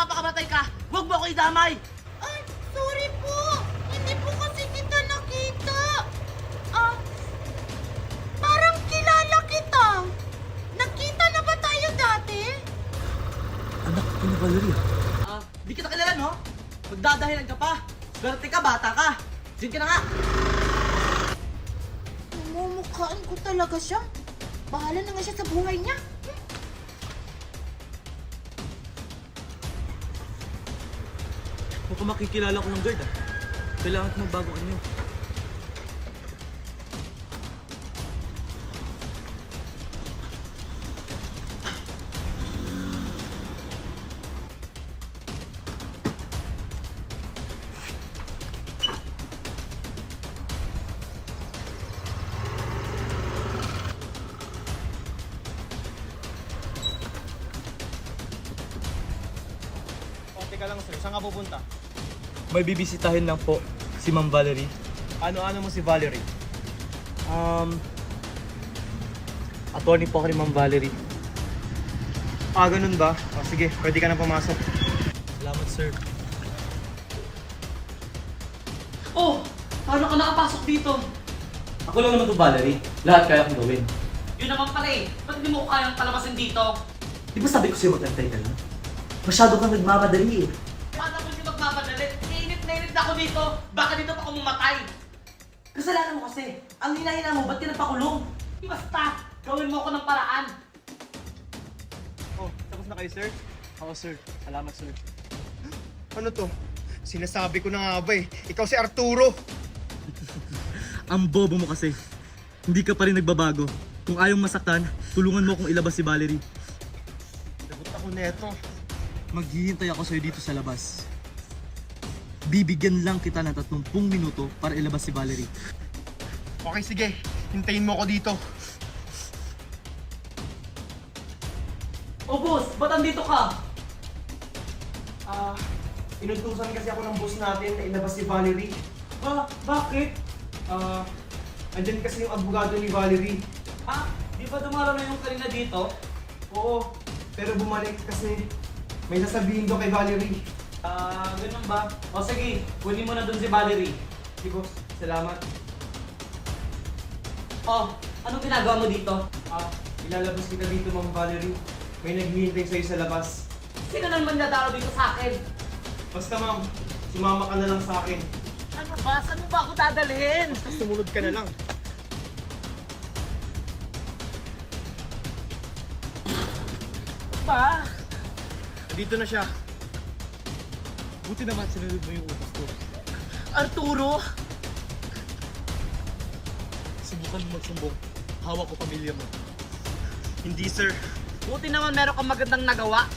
mapapakamatay ka, huwag mo ako idamay! Ay, sorry po. Hindi po kasi kita nakita. Parang kilala kita. Nakita na ba tayo dati? Anak ko ni Valerie. Di kita kilala, no? Magdadahilan ka pa. Swerte ka, bata ka. Diyan ka na nga. Namumukhaan ko talaga siya. Bahala na nga siya sa buhay niya. Mukhang makikilala ko ng guard Kailangan ko magbago anyo. Teka lang sir, saan ka pupunta? May bibisitahin lang po si Ma'am Valerie. Ano mo si Valerie? Attorney po ako ni Ma'am Valerie. Ganun ba? Sige, pwede ka na pumasok. Salamat, sir. Oh, paano ka nakapasok dito? Ako lang naman to, Valerie. Lahat kaya kong gawin. Yun naman pala eh. Ba't hindi mo ko kayang palabasin dito? Di ba sabi ko sa'yo magantay ka lang? Masyado kang nagmamadali eh. Paano mo hindi magmamadali? Init na init na ako dito. Baka dito pa ako mamatay. Kasalanan mo kasi. Ang hinahina mo, ba't ka nagpakulong? Basta, gawin mo ako ng paraan. Oh, tapos na kayo sir? Oo, sir. Salamat, sir. Ano to? Sinasabi ko na nga ba eh. Ikaw si Arturo. Ang bobo mo kasi. Hindi ka pa rin nagbabago. Kung ayaw masaktan, tulungan mo akong ilabas si Valerie. Lagot ako neto. Maghihintay ako sa'yo dito sa labas. Bibigyan lang kita ng 30 minuto para ilabas si Valerie. Okay, sige. Hintayin mo ako dito. Oh boss, ba't andito ka? Inutusan kasi ako ng boss natin na ilabas si Valerie. Bakit? Andyan kasi yung abogado ni Valerie. Di ba dumalo na yung kanina dito? Oo, pero bumalik kasi may sasabihin daw kay Valerie. Ganun ba? O sige, kunin mo na dun si Valerie. Sige boss, salamat. Oh, anong ginagawa mo dito? Ilalabas kita dito, Ma'am Valerie. May naghihintay sa'yo sa labas. Sino naman nadaro dito sa akin? Basta ma'am, sumama ka na lang sa akin. Ano ba? Saan mo ba ako dadalhin? Basta sumunod ka na lang. Ba? Dito na siya. Buti naman sinunod mo yung utos ko. Arturo? Subukan mo magsumbong. Hawak ko pamilya mo. Hindi sir. Buti naman meron kang magandang nagawa.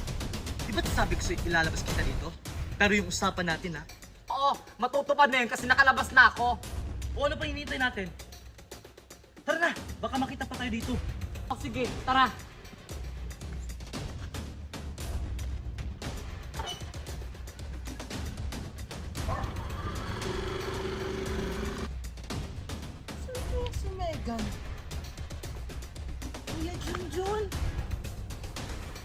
Di ba sabi ko sa'yo ilalabas kita dito? Pero yung usapan natin Oo, matutupad na yun kasi nakalabas na ako. O ano pa hinihintay natin? Tara na! Baka makita pa tayo dito. O sige, tara. Sino si Megan? Kuya Junjun?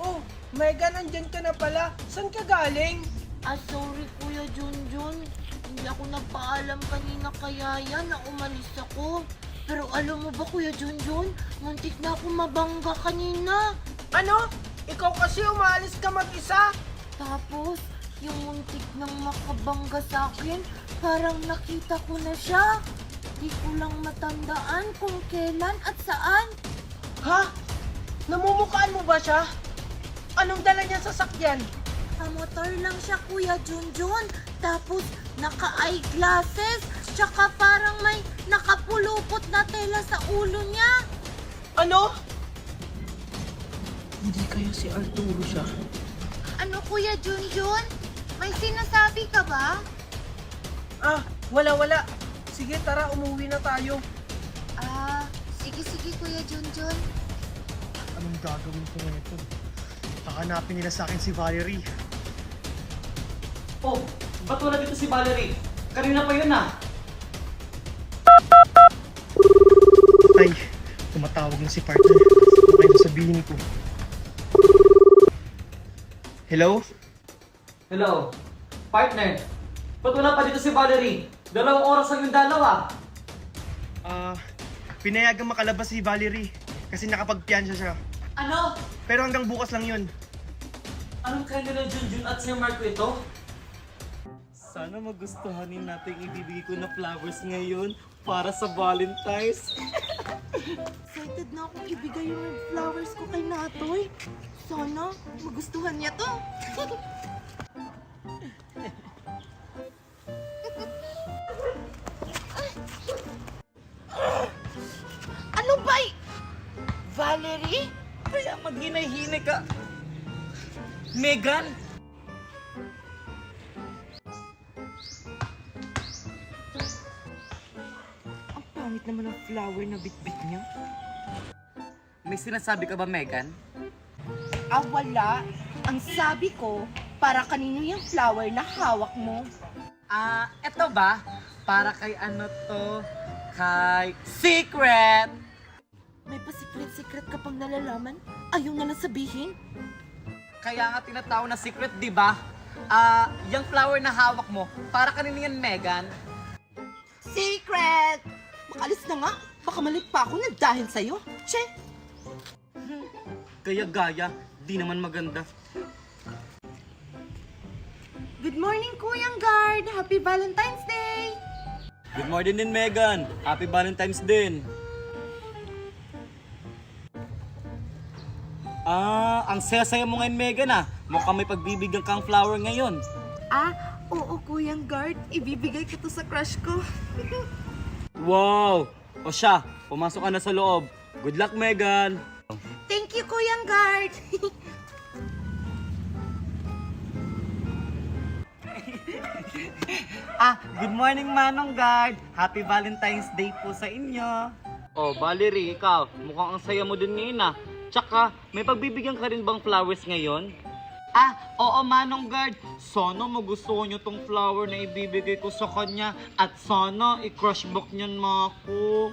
Oh, Megan, nandyan ka na pala. Saan ka galing? Sorry Kuya Junjun. Hindi ako nagpaalam kanina kaya yan na umalis ako. Pero alam mo ba Kuya Junjun, muntik na ako mabangga kanina. Ano? Ikaw kasi umaalis ka mag-isa? Tapos, yung muntik nang makabangga sa akin, parang nakita ko na siya. Di ko lang matandaan kung kailan at saan. Ha? Namumukhaan mo ba siya? Anong dala niya sa sakyan? Motor lang siya, Kuya Junjun. Tapos, naka-eyeglasses. Tsaka parang may nakapulupot na tela sa ulo niya. Ano? Hindi kaya si Arturo siya. Ano, Kuya Junjun? May sinasabi ka ba? Wala. Sige, tara, umuwi na tayo. Sige, Kuya Junjun. Anong gagawin ko ngayon ito? Hahanapin nila sa akin si Valerie. Oh, ba't wala dito si Valerie? Kanina pa yun Tay, tumatawag na si partner. Ano kayo sasabihin ko? Hello? Hello? Partner? Ba't wala pa dito si Valerie? 2 oras lang yung dalawa. Pinayagang makalabas si Valerie kasi nakapagpiansya siya. Ano? Pero hanggang bukas lang yun. Anong kaya nila Junjun at Sir Marco ito? Sana magustuhanin natin ibibigay ko na flowers ngayon para sa Valentine's. Excited na akong ibigay yung flowers ko kay Natoy. Sana magustuhan niya to. Ano ba? Valerie? Kaya maghinay-hinay ka. Megan? Ang pangit naman ng flower na bitbit niya. May sinasabi ka ba, Megan? Ah, wala. Ang sabi ko, para kanino yung flower na hawak mo? Eto ba? Para kay ano to? Kay Secret! May pa-secret-secret ka pang nalalaman? Ayaw na lang sabihin? Kaya nga tinatawag na secret, di ba? Yung flower na hawak mo, para kanino yan, Megan? Secret! Makalis na nga. Baka malit pa ako na dahil sa'yo. Che! Kaya gaya, di naman maganda. Good morning, Kuyang Guard! Happy Valentine's Day! Good morning din, Megan. Happy Valentine's din. Ang saya-saya mo ngayon, Megan Mukhang may pagbibigyan kang flower ngayon. Oo, Kuyang Guard. Ibibigay ko to sa crush ko. Wow! O siya, pumasok ka na sa loob. Good luck, Megan. Thank you, Kuyang Guard! Good morning, Manong Guard. Happy Valentine's Day po sa inyo. Oh, Valerie, ikaw, mukhang ang saya mo din ngayon Tsaka, may pagbibigyan ka rin bang flowers ngayon? Oo, Manong Guard. Sana magustuhan niyo tong flower na ibibigay ko sa kanya at sana i-crush back niyan ako.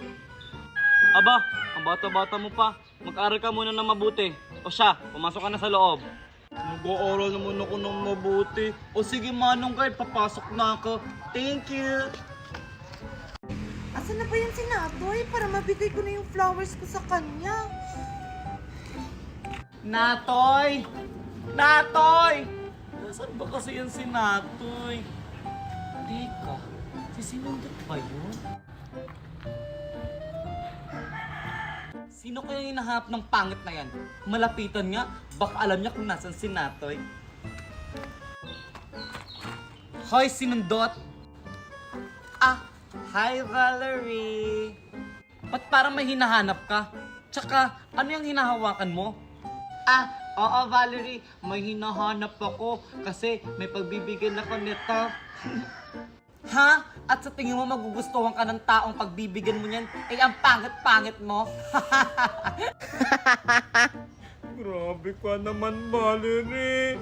Aba, ang bata-bata mo pa. Mag-aral ka muna ng mabuti. O siya, pumasok ka na sa loob. Nag-aaral naman ako ng mabuti. O sige, Manong Guard, papasok na ako. Thank you. Asan na ba yan si Natoy para mabigay ko na yung flowers ko sa kanya? Natoy! Natoy! Nasaan ba kasi yan si Natoy? Teka, si Sinundot ba yun? Sino kaya yung hinahanap ng pangit na yan? Malapitan nga, baka alam niya kung nasan si Natoy. Hoy, Sinundot! Hi, Valerie! Ba't parang may hinahanap ka? Tsaka, ano yung hinahawakan mo? Oo, Valerie, may hinahanap ako kasi may pagbibigyan ako nito. Ha? At sa tingin mo magugustuhan ka ng taong pagbibigyan mo niyan? Ang pangit-pangit mo. Grabe ka naman, Valerie.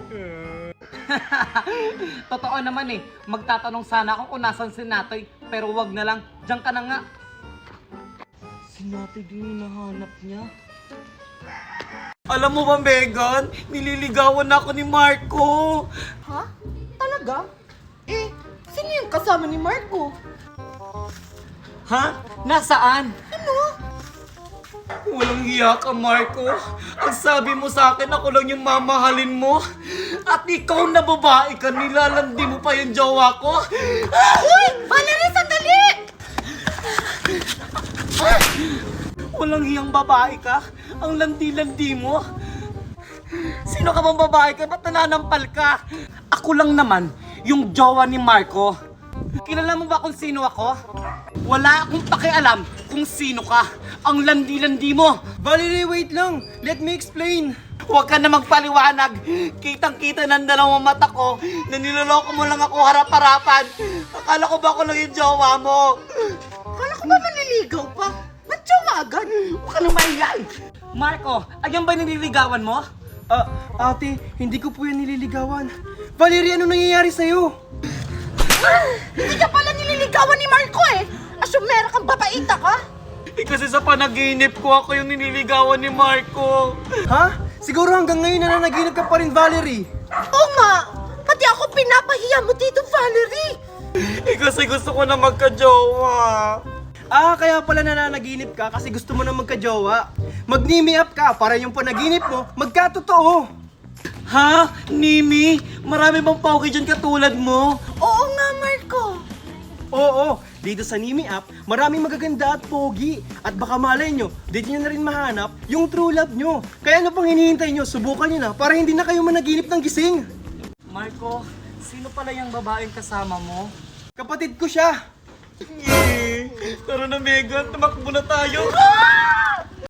Totoo naman magtatanong sana ako kung nasan si Natoy, pero wag na lang, diyan ka na nga. Si Natoy din hinahanap niya. Alam mo ba, Megan? Nililigawan na ako ni Marco. Ha? Talaga? Sino yung kasama ni Marco? Ha? Nasaan? Ano? Walang hiya ka, Marco. Ang sabi mo sa akin, ako lang yung mamahalin mo. At ikaw na babae ka, nilalandi mo pa yung jowa ko. Uy! Valerie, sandali! Walang hiyang babae ka. Ang landi-landi mo. Sino ka bang babae ka? Ba't nananampal ka? Ako lang naman, yung jowa ni Marco. Kilala mo ba kung sino ako? Wala akong pakialam kung sino ka. Ang landi-landi mo. Valerie, wait lang. Let me explain. Huwag ka na magpaliwanag. Kitang-kita ng dalawang mata ko na niloloko mo lang ako harap-harapan. Akala ko ba ako lang yung jowa mo? Kala ko ba manliligaw pa? Ba't jowagan? Huwag ka nang maingay. Marco, ayan ba nililigawan mo? Ate, hindi ko po yan nililigawan. Valerie, ano nangyayari sa'yo? Hindi ka pala nililigawan ni Marco Asyumera kang babaita ka? Kasi sa panaginip ko ako yung nililigawan ni Marco. Ha? Siguro hanggang ngayon nananaginip ka pa rin, Valerie. Oo nga! Pati ako pinapahiya mo dito, Valerie? Kasi gusto ko na magka-jowa. Kaya pala nananaginip ka kasi gusto mo na magka-jowa. Mag-nimi up ka para yung panaginip mo magkatotoo. Ha? Nimi? Marami bang pauki dyan katulad mo? Oo nga, Marco. Oo, dito sa Nimi app, maraming magaganda at pogi. At baka malay nyo, dito nyo na rin mahanap yung true love nyo. Kaya ano pang hinihintay nyo, subukan nyo na para hindi na kayo managinip ng gising. Marco, sino pala yung babaeng kasama mo? Kapatid ko siya. Tara na, Megan. Tumakbo na tayo. Ah!